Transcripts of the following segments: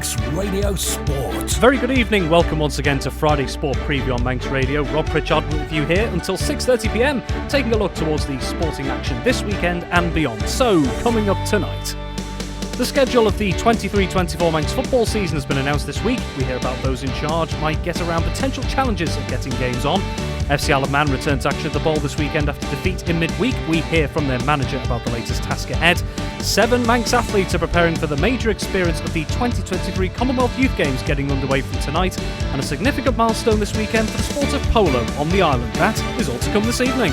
Manx Radio Sport. Very good evening. Welcome once again to Friday Sport Preview on Manx Radio. Rob Pritchard with you here until 6:30pm, taking a look towards the sporting action this weekend and beyond. So, coming up tonight, the schedule of the 23-24 Manx football season has been announced this week. We hear about those in charge might get around potential challenges of getting games on. FC Isle of Man return to action at the Bowl this weekend after defeat in midweek. We hear from their manager about the latest task ahead. 7 Manx athletes are preparing for the major experience of the 2023 Commonwealth Youth Games getting underway from tonight, and a significant milestone this weekend for the sport of polo on the island. That is all to come this evening.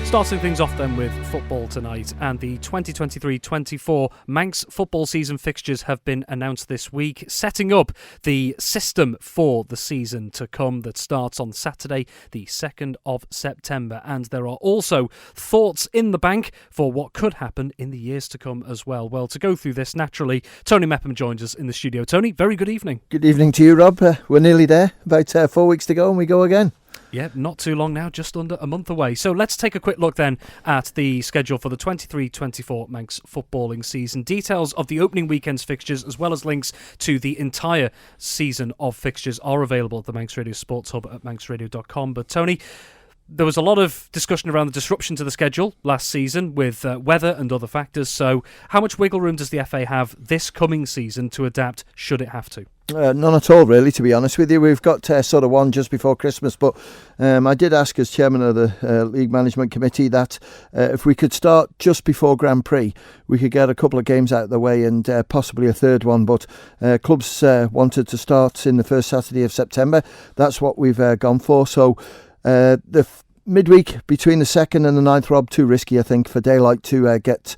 Starting things off then with football tonight, and the 2023-24 Manx football season fixtures have been announced this week, setting up the system for the season to come that starts on Saturday the 2nd of September. And there are also thoughts in the bank for what could happen in the years to come as well. Well, to go through this, naturally, Tony Mepham joins us in the studio. Tony, very good evening. Good evening to you, Rob. We're nearly there, about 4 weeks to go and we go again. Yeah, not too long now, just under a month away. So let's take a quick look then at the schedule for the 23-24 Manx footballing season. Details of the opening weekend's fixtures, as well as links to the entire season of fixtures, are available at the Manx Radio Sports Hub at manxradio.com. But Tony, there was a lot of discussion around the disruption to the schedule last season with weather and other factors. So how much wiggle room does the FA have this coming season to adapt should it have to? None at all, really, to be honest with you. We've got sort of one just before Christmas, but I did ask as chairman of the League Management Committee that if we could start just before Grand Prix, we could get a couple of games out of the way and possibly a third one, but clubs wanted to start in the first Saturday of September. That's what we've gone for. So the midweek between the 2nd and the 9th, Rob, too risky, I think, for daylight to get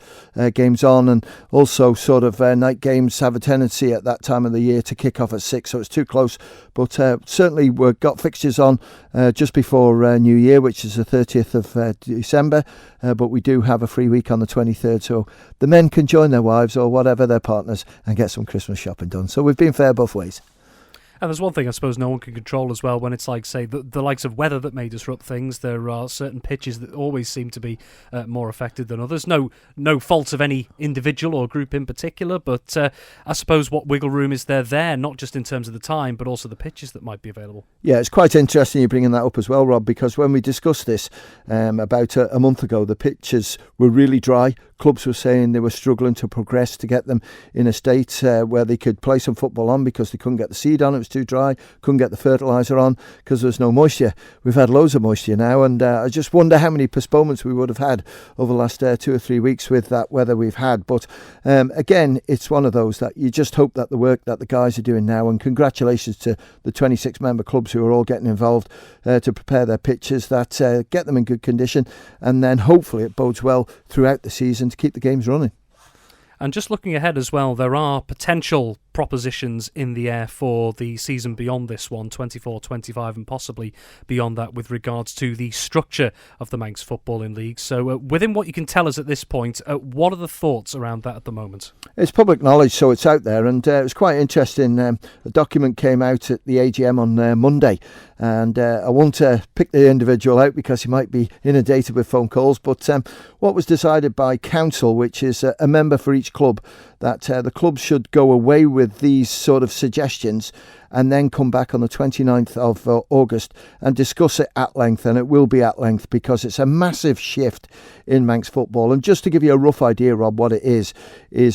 games on, and also sort of night games have a tendency at that time of the year to kick off at 6, so it's too close. But certainly we've got fixtures on just before New Year, which is the 30th of December, but we do have a free week on the 23rd, so the men can join their wives or whatever, their partners, and get some Christmas shopping done. So we've been fair both ways. And there's one thing I suppose no one can control as well when it's like, say, the likes of weather that may disrupt things. There are certain pitches that always seem to be more affected than others. No fault of any individual or group in particular, but I suppose what wiggle room is there, not just in terms of the time, but also the pitches that might be available. Yeah, it's quite interesting you bringing that up as well, Rob, because when we discussed this about a month ago, the pitches were really dry. Clubs were saying they were struggling to progress to get them in a state where they could play some football on because they couldn't get the seed on. It was too dry, couldn't get the fertiliser on because there was no moisture. We've had loads of moisture now, and I just wonder how many postponements we would have had over the last 2 or 3 weeks with that weather we've had. But again, it's one of those that you just hope that the work that the guys are doing now, and congratulations to the 26 member clubs who are all getting involved to prepare their pitches, that get them in good condition, and then hopefully it bodes well throughout the season to keep the games running. And just looking ahead as well, there are potential propositions in the air for the season beyond this one, 24-25, and possibly beyond that with regards to the structure of the Manx Footballing League. So within what you can tell us at this point, what are the thoughts around that at the moment? It's public knowledge, so it's out there, and it was quite interesting. A document came out at the AGM on Monday, and I won't pick the individual out because he might be inundated with phone calls, but what was decided by council, which is a member for each club, that the clubs should go away with these sort of suggestions and then come back on the 29th of August and discuss it at length, and it will be at length because it's a massive shift in Manx football. And just to give you a rough idea, Rob, what it is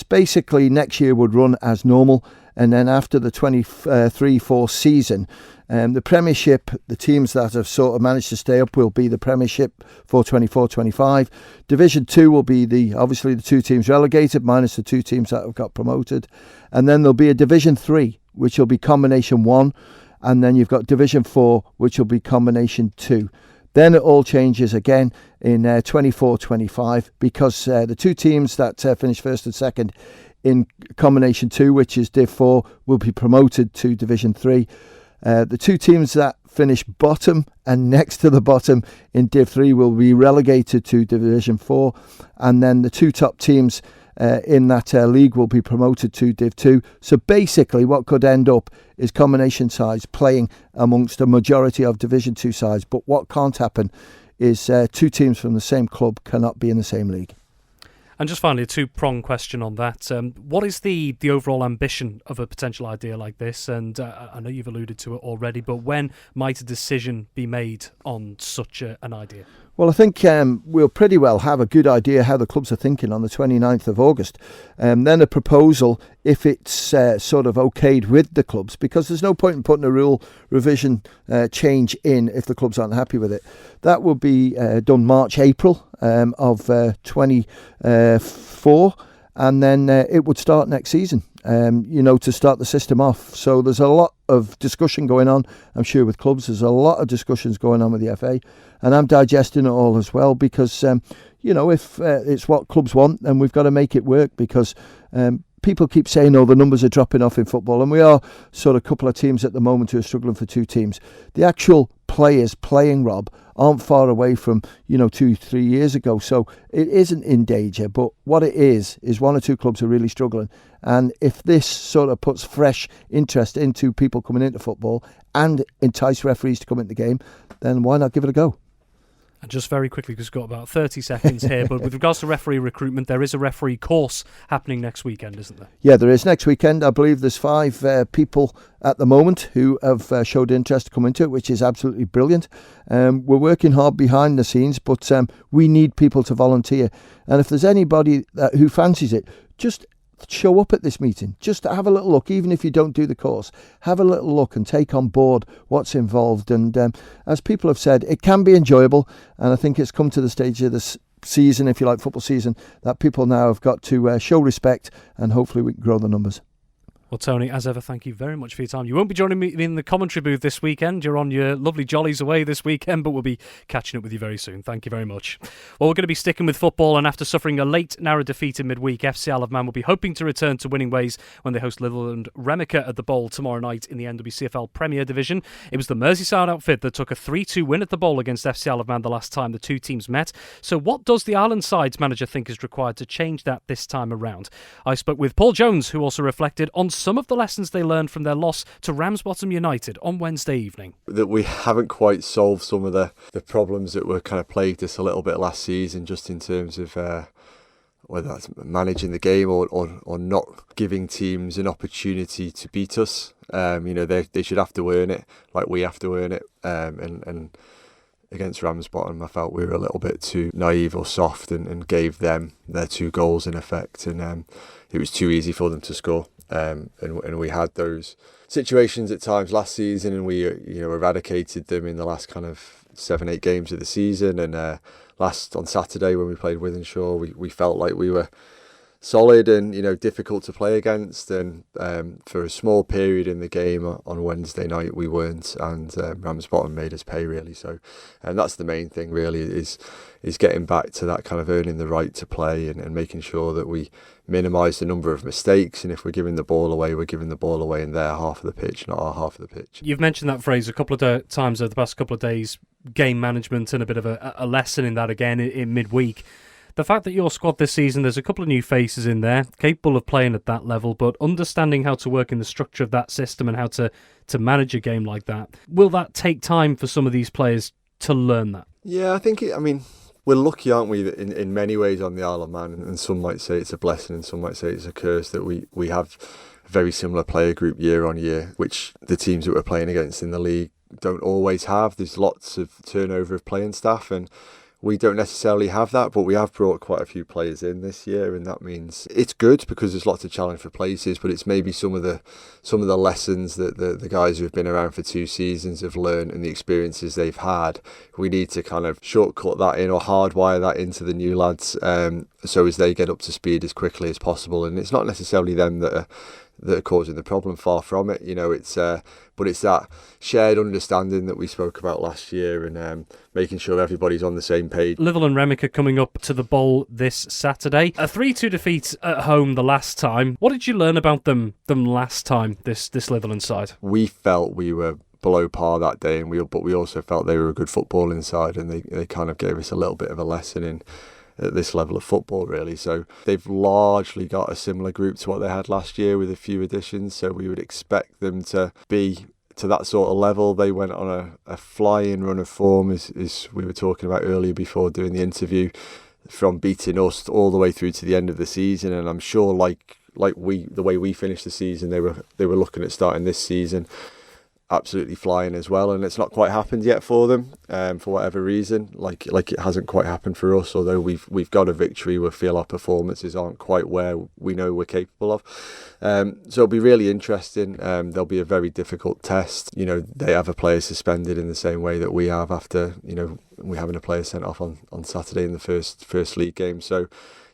basically next year would run as normal, and then after the 23-24 season, the Premiership, the teams that have sort of managed to stay up will be the Premiership for 24-25. Division 2 will be obviously the 2 teams relegated minus the 2 teams that have got promoted. And then there'll be a Division 3, which will be Combination 1. And then you've got Division 4, which will be Combination 2. Then it all changes again in 24-25 because the 2 teams that finish first and second in Combination 2, which is Div 4, will be promoted to Division 3. The 2 teams that finish bottom and next to the bottom in Div 3 will be relegated to Division 4, and then the 2 top teams in that league will be promoted to Div 2. So basically what could end up is combination sides playing amongst a majority of Division 2 sides. But what can't happen is two teams from the same club cannot be in the same league. And just finally, a two-pronged question on that. What is the overall ambition of a potential idea like this? And I know you've alluded to it already, but when might a decision be made on such an idea? Well, I think we'll pretty well have a good idea how the clubs are thinking on the 29th of August. Then a proposal, if it's sort of okayed with the clubs, because there's no point in putting a rule revision change in if the clubs aren't happy with it. That will be done March, April of 24, and then it would start next season, to start the system off. So there's a lot of discussion going on, I'm sure, with clubs. There's a lot of discussions going on with the FA, and I'm digesting it all as well because, if it's what clubs want, then we've got to make it work because people keep saying, the numbers are dropping off in football, and we are sort of a couple of teams at the moment who are struggling for two teams. The actual players playing, Rob, aren't far away from, 2-3 years ago. So it isn't in danger. But what it is one or two clubs are really struggling. And if this sort of puts fresh interest into people coming into football and entice referees to come into the game, then why not give it a go? And just very quickly, because we've got about 30 seconds here, but with regards to referee recruitment, there is a referee course happening next weekend, isn't there? Yeah, there is. Next weekend, I believe there's 5 people at the moment who have showed interest to come into it, which is absolutely brilliant. We're working hard behind the scenes, but we need people to volunteer. And if there's anybody who fancies it, just show up at this meeting. Just have a little look, even if you don't do the course. Have a little look and take on board what's involved. And as people have said, it can be enjoyable. And I think it's come to the stage of this season, if you like, football season, that people now have got to show respect, and hopefully we can grow the numbers. Well, Tony, as ever, thank you very much for your time. You won't be joining me in the commentary booth this weekend. You're on your lovely jollies away this weekend, but we'll be catching up with you very soon. Thank you very much. Well, we're going to be sticking with football, and after suffering a late, narrow defeat in midweek, FC Isle of Man will be hoping to return to winning ways when they host Little and Remica at the Bowl tomorrow night in the NWCFL Premier Division. It was the Merseyside outfit that took a 3-2 win at the Bowl against FC Isle of Man the last time the two teams met. So what does the Island side's manager think is required to change that this time around? I spoke with Paul Jones, who also reflected on some of the lessons they learned from their loss to Ramsbottom United on Wednesday evening. That we haven't quite solved some of the problems that were kind of plagued us a little bit last season, just in terms of whether that's managing the game or not giving teams an opportunity to beat us. They should have to earn it, like we have to earn it. And against Ramsbottom, I felt we were a little bit too naive or soft and gave them their 2 goals in effect. And it was too easy for them to score. And we had those situations at times last season, and we eradicated them in the last kind of 7-8 games of the season. And last on Saturday when we played Wythenshawe, we felt like we were solid and difficult to play against, and for a small period in the game on Wednesday night we weren't, and Ramsbottom made us pay, really. So and that's the main thing, really, is getting back to that kind of earning the right to play and making sure that we minimise the number of mistakes, and if we're giving the ball away, we're giving the ball away in their half of the pitch, not our half of the pitch. You've mentioned that phrase a couple of times over the past couple of days, game management, and a bit of a lesson in that again in midweek. The fact that your squad this season, there's a couple of new faces in there, capable of playing at that level, but understanding how to work in the structure of that system and how to manage a game like that. Will that take time for some of these players to learn that? Yeah, I think we're lucky, aren't we, that in many ways on the Isle of Man, and some might say it's a blessing and some might say it's a curse, that we have a very similar player group year on year, which the teams that we're playing against in the league don't always have. There's lots of turnover of playing staff, and we don't necessarily have that, but we have brought quite a few players in this year, and that means it's good because there's lots of challenge for places, but it's maybe some of the lessons that the guys who have been around for 2 seasons have learned and the experiences they've had. We need to kind of shortcut that in or hardwire that into the new lads, so as they get up to speed as quickly as possible. And it's not necessarily them that are causing the problem, far from it. But it's that shared understanding that we spoke about last year, and making sure everybody's on the same page. Little and Remica coming up to the Bowl this Saturday. A 3-2 defeat at home the last time. What did you learn about them last time, this Litherland side? We felt we were below par that day, but we also felt they were a good footballing side, and they kind of gave us a little bit of a lesson in at this level of football, really. So they've largely got a similar group to what they had last year with a few additions. So we would expect them to be to that sort of level. They went on a flying run of form, as we were talking about earlier before doing the interview, from beating us all the way through to the end of the season. And I'm sure like the way we finished the season, they were looking at starting this season absolutely flying as well, and it's not quite happened yet for them, for whatever reason. Like it hasn't quite happened for us, although we've got a victory. We feel our performances aren't quite where we know we're capable of. So it'll be really interesting. There'll be a very difficult test. They have a player suspended in the same way that we have after we having a player sent off on Saturday in the first league game. So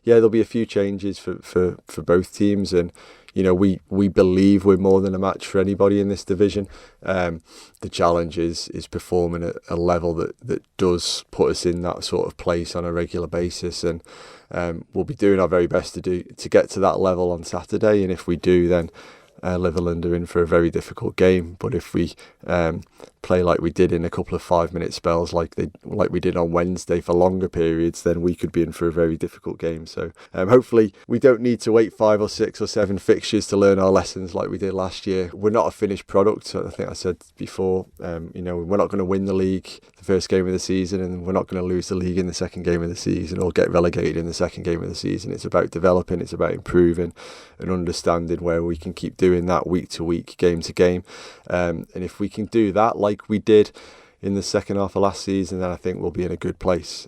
yeah, there'll be a few changes for both teams, and we believe we're more than a match for anybody in this division. The challenge is performing at a level that does put us in that sort of place on a regular basis, and we'll be doing our very best to get to that level on Saturday. And if we do, then Litherland are in for a very difficult game. But if we play like we did in a couple of 5-minute spells, like we did on Wednesday for longer periods, then we could be in for a very difficult game. So hopefully we don't need to wait 5 or 6 or 7 fixtures to learn our lessons like we did last year. We're not a finished product. I think I said before, we're not going to win the league the first game of the season, and we're not going to lose the league in the second game of the season or get relegated in the second game of the season. It's about developing, it's about improving and understanding where we can keep doing that week to week, game to game. And if we can do that like we did in the second half of last season, then I think we'll be in a good place.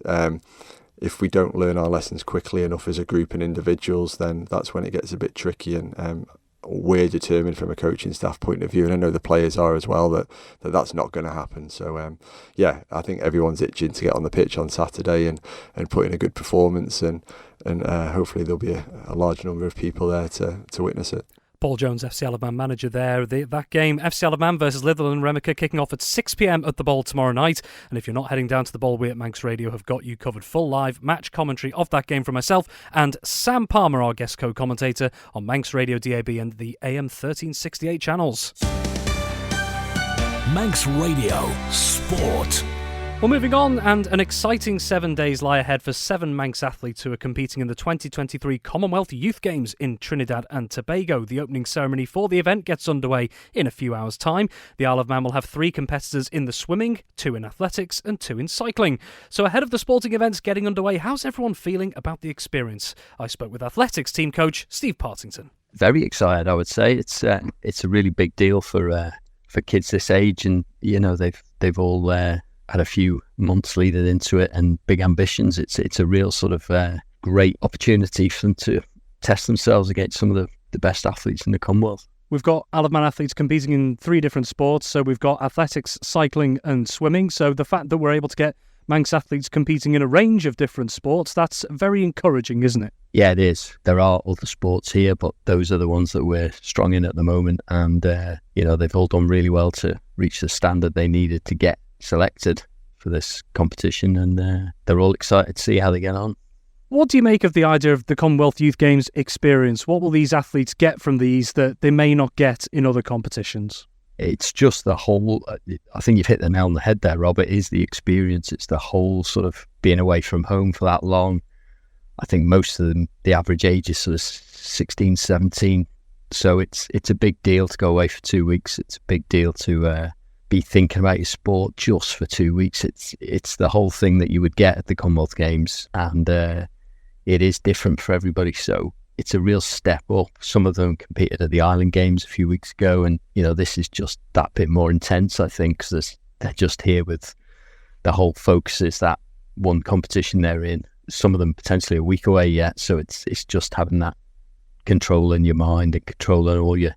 If we don't learn our lessons quickly enough as a group and individuals, then that's when it gets a bit tricky, and we're determined from a coaching staff point of view, and I know the players are as well, that's not going to happen. So I think everyone's itching to get on the pitch on Saturday and put in a good performance, and hopefully there'll be a large number of people there to witness it. Paul Jones, FC Isle of Man manager there. That game, FC Isle of Man versus Litherland Remica, kicking off at 6 p.m. at the Bowl tomorrow night. And if you're not heading down to the Bowl, we at Manx Radio have got you covered. Full live match commentary of that game from myself and Sam Palmer, our guest co-commentator, on Manx Radio DAB and the AM 1368 channels. Manx Radio Sport. Well, moving on, and an exciting 7 days lie ahead for 7 Manx athletes who are competing in the 2023 Commonwealth Youth Games in Trinidad and Tobago. The opening ceremony for the event gets underway in a few hours' time. The Isle of Man will have 3 competitors in the swimming, 2 in athletics and 2 in cycling. So ahead of the sporting events getting underway, how's everyone feeling about the experience? I spoke with athletics team coach Steve Partington. Very excited, I would say. It's a really big deal for kids this age, and they've all had a few months leading into it and big ambitions. It's a real sort of great opportunity for them to test themselves against some of the best athletes in the Commonwealth. We've got Isle of Man athletes competing in 3 different sports. So we've got athletics, cycling and swimming. So the fact that we're able to get Manx athletes competing in a range of different sports, that's very encouraging, isn't it? Yeah, it is. There are other sports here, but those are the ones that we're strong in at the moment. And, they've all done really well to reach the standard they needed to get selected for this competition, and they're all excited to see how they get on. What do you make of the idea of the Commonwealth Youth Games experience? What will these athletes get from these that they may not get in other competitions? It's just the whole, I think you've hit the nail on the head there, Rob. It is the experience. It's the whole sort of being away from home for that long. I think most of them, the average age is sort of 16, 17. So it's a big deal to go away for 2 weeks. It's a big deal to be thinking about your sport just for 2 weeks. It's the whole thing that you would get at the Commonwealth Games, and it is different for everybody. So it's a real step up. Some of them competed at the Island Games a few weeks ago, and this is just that bit more intense, I think, because they're just here with the whole focus is that one competition they're in. Some of them potentially a week away yet, so it's just having that control in your mind and controlling all the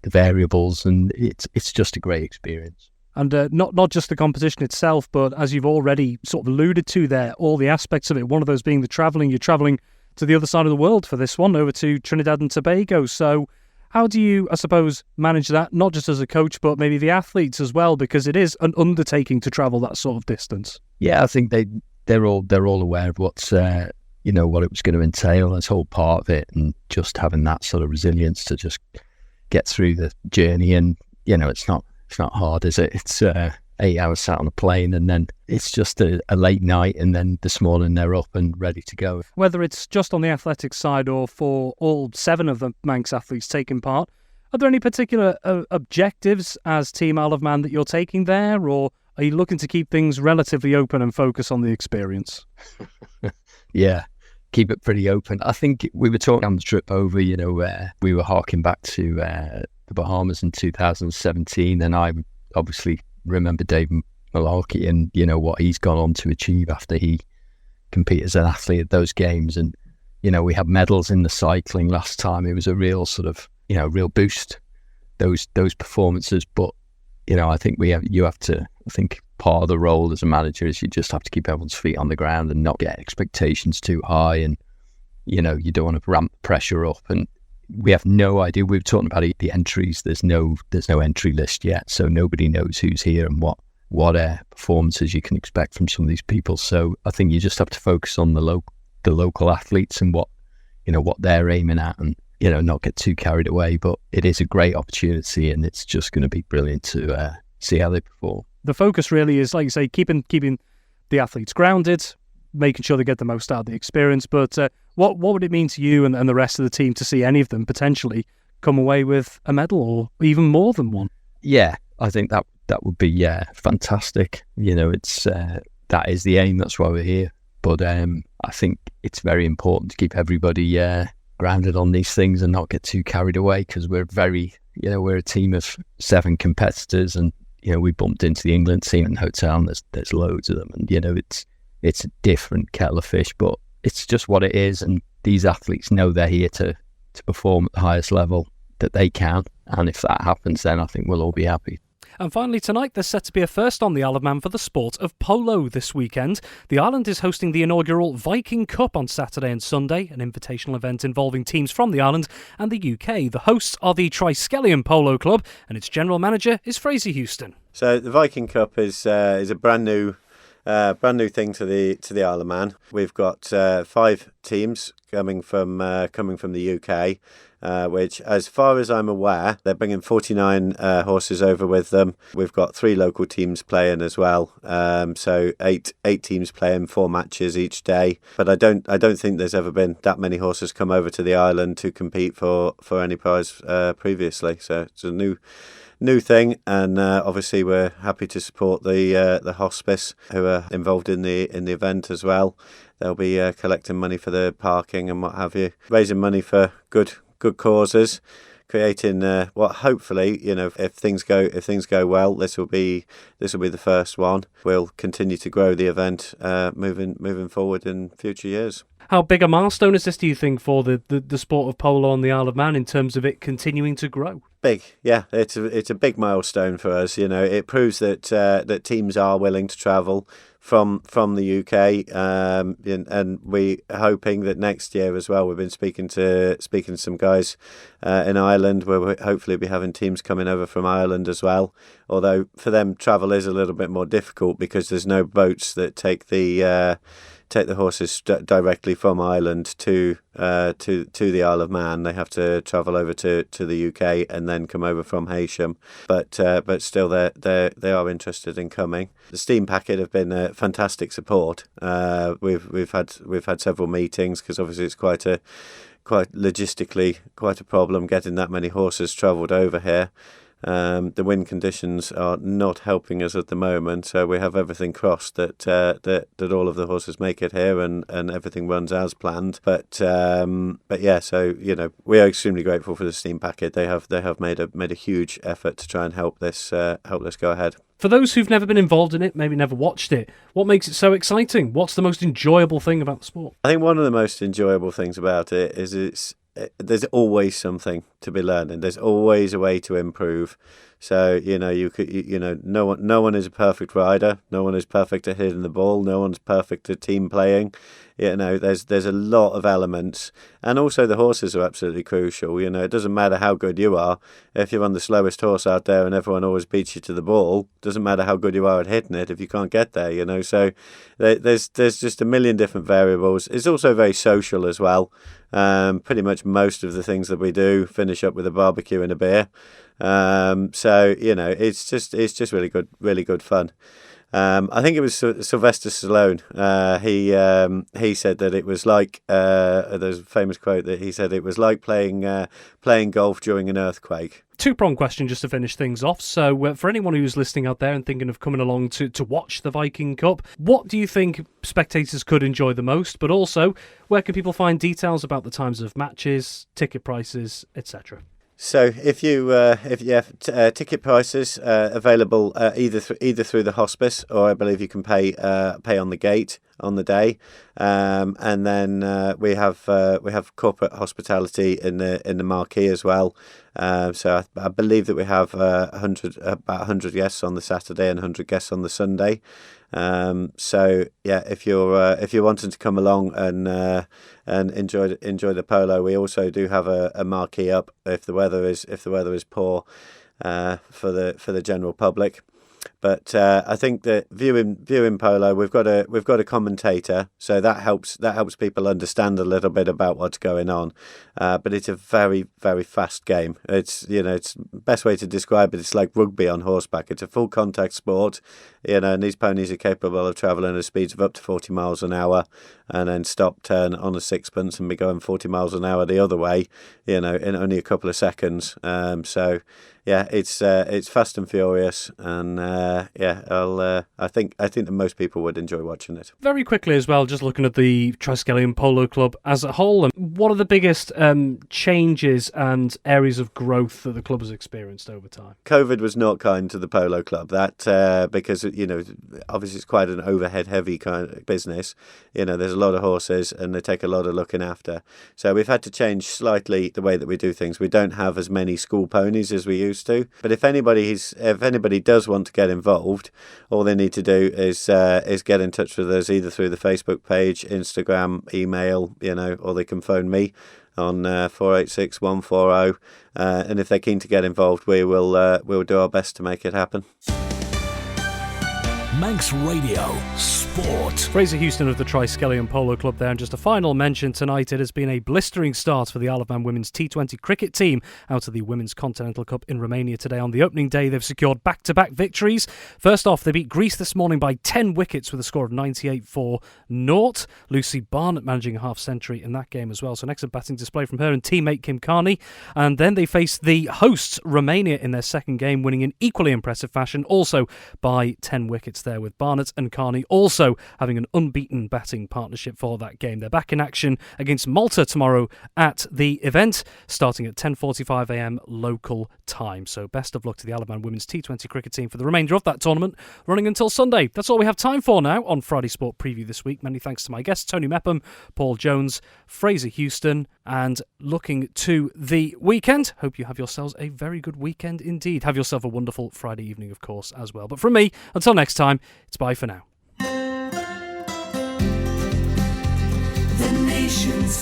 variables, and it's just a great experience. And not just the competition itself, but as you've already sort of alluded to there, all the aspects of it, one of those being the travelling. You're travelling to the other side of the world for this one, over to Trinidad and Tobago. So how do you, I suppose, manage that, not just as a coach, but maybe the athletes as well, because it is an undertaking to travel that sort of distance? Yeah, I think they're all aware of what's what it was going to entail. That's whole part of it, and just having that sort of resilience to just get through the journey. And it's not hard, is it? It's 8 hours sat on a plane, and then it's just a late night, and then this morning they're up and ready to go. Whether it's just on the athletics side or for all 7 of the Manx athletes taking part, are there any particular objectives as Team Isle of Man that you're taking there, or are you looking to keep things relatively open and focus on the experience? Yeah, keep it pretty open. I think we were talking on the trip over, we were harking back to the Bahamas in 2017, and I obviously remember Dave Malarkey and, what he's gone on to achieve after he competed as an athlete at those games. And, we had medals in the cycling last time. It was a real sort of, real boost, those performances. But, I think I think part of the role as a manager is you just have to keep everyone's feet on the ground and not get expectations too high. And, you don't want to ramp the pressure up. And we have no idea. We've talked about the entries. There's no entry list yet. So nobody knows who's here and what performances you can expect from some of these people. So I think you just have to focus on the local athletes and what they're aiming at, and, not get too carried away. But it is a great opportunity, and it's just going to be brilliant to see how they perform. The focus really is, like you say, keeping the athletes grounded, making sure they get the most out of the experience. But what would it mean to you and the rest of the team to see any of them potentially come away with a medal or even more than one? Yeah, I think that would be fantastic. It's that is the aim. That's why we're here. But I think it's very important to keep everybody grounded on these things and not get too carried away, because we're we're a team of 7 competitors, and we bumped into the England team in the hotel, and there's loads of them, and it's a different kettle of fish, but it's just what it is. And these athletes know they're here to perform at the highest level that they can, and if that happens, then I think we'll all be happy. And finally tonight, there's set to be a first on the Isle of Man for the sport of polo this weekend. The island is hosting the inaugural Viking Cup on Saturday and Sunday, an invitational event involving teams from the island and the UK. The hosts are the Triskelion Polo Club, and its general manager is Frazer Houston. So the Viking Cup is a brand new thing to the Isle of Man. We've got 5 teams coming from the UK. Which, as far as I'm aware, they're bringing 49 horses over with them. We've got 3 local teams playing as well. So eight teams playing 4 matches each day. But I don't think there's ever been that many horses come over to the island to compete for any prize previously. So it's a new thing, and obviously we're happy to support the hospice who are involved in the event as well. They'll be collecting money for the parking and what have you, raising money for good causes, creating what hopefully, if things go well, this will be the first one. We'll continue to grow the event moving forward in future years. How big a milestone is this, do you think, for the sport of polo on the Isle of Man in terms of it continuing to grow? Big, yeah. It's a big milestone for us. It proves that teams are willing to travel from the UK, and we are hoping that next year as well. We've been speaking to some guys in Ireland, where we'll hopefully be having teams coming over from Ireland as well. Although for them, travel is a little bit more difficult because there's no boats that take the horses directly from Ireland to the Isle of Man. They have to travel over to the UK and then come over from Mepham. But still, they are interested in coming. The Steam Packet have been a fantastic support. We've had several meetings, because obviously it's quite logistically quite a problem getting that many horses travelled over here. The wind conditions are not helping us at the moment, so we have everything crossed that all of the horses make it here and everything runs as planned. But yeah, so we are extremely grateful for the Steam Packet. They have made a huge effort to try and help this go ahead. For those who've never been involved in it, maybe never watched it, what makes it so exciting? What's the most enjoyable thing about the sport? I think one of the most enjoyable things about it is there's always something to be learning. There's always a way to improve. So no one is a perfect rider. No one is perfect at hitting the ball. No one's perfect at team playing. There's a lot of elements, and also the horses are absolutely crucial. It doesn't matter how good you are if you're on the slowest horse out there and everyone always beats you to the ball. Doesn't matter how good you are at hitting it if you can't get there. So there's just a million different variables. It's also very social as well. Pretty much most of the things that we do finish up with a barbecue and a beer. So it's just really good fun. I think it was Sylvester Stallone. He said that it was like there's a famous quote that he said it was like playing golf during an earthquake. Two-pronged question just to finish things off. So for anyone who's listening out there and thinking of coming along to watch the Viking Cup, what do you think spectators could enjoy the most? But also, where can people find details about the times of matches, ticket prices, etc.? So if you have ticket prices available either through the hospice, or I believe you can pay on the gate on the day, and then we have corporate hospitality in the marquee as well. So I believe that we have about 100 guests on the Saturday and 100 guests on the Sunday. So yeah, if you're wanting to come along and enjoy the polo, we also do have a marquee up if the weather is poor for the general public. But I think that viewing polo, we've got a commentator, so that helps people understand a little bit about what's going on. But it's a very, very fast game. It's best way to describe it. It's like rugby on horseback. It's a full contact sport, and these ponies are capable of travelling at speeds of up to 40 miles an hour, and then stop, turn on a sixpence, and be going 40 miles an hour the other way, in only a couple of seconds. So yeah, it's fast and furious, and I think that most people would enjoy watching it. Very quickly as well, just looking at the Triskelion Polo Club as a whole, what are the biggest changes and areas of growth that the club has experienced over time? COVID was not kind to the polo club. That because obviously it's quite an overhead heavy kind of business. There's a lot of horses and they take a lot of looking after. So we've had to change slightly the way that we do things. We don't have as many school ponies as we used to. But if anybody does want to get involved, all they need to do is get in touch with us either through the Facebook page, Instagram, email, or they can phone me on 486 140. And if they're keen to get involved, we'll do our best to make it happen. Manx Radio Sport. Frazer Houston of the Triskelion Polo Club there, and just a final mention tonight, it has been a blistering start for the Isle of Man women's T20 cricket team out of the Women's Continental Cup in Romania today. On the opening day, they've secured back-to-back victories. First off, they beat Greece this morning by 10 wickets with a score of 98 for 0. Lucy Barnett managing a half-century in that game as well, so an excellent batting display from her and teammate Kim Carney. And then they faced the hosts, Romania, in their second game, winning in equally impressive fashion, also by 10 wickets there, with Barnett and Carney also having an unbeaten batting partnership for that game. They're back in action against Malta tomorrow at the event, starting at 10:45am local time. So best of luck to the Isle of Man women's T20 cricket team for the remainder of that tournament, running until Sunday. That's all we have time for now on Friday Sport Preview this week. Many thanks to my guests, Tony Mepham, Paul Jones, Frazer Houston, and looking to the weekend. Hope you have yourselves a very good weekend indeed. Have yourself a wonderful Friday evening, of course, as well. But from me, until next time, it's bye for now. The nation's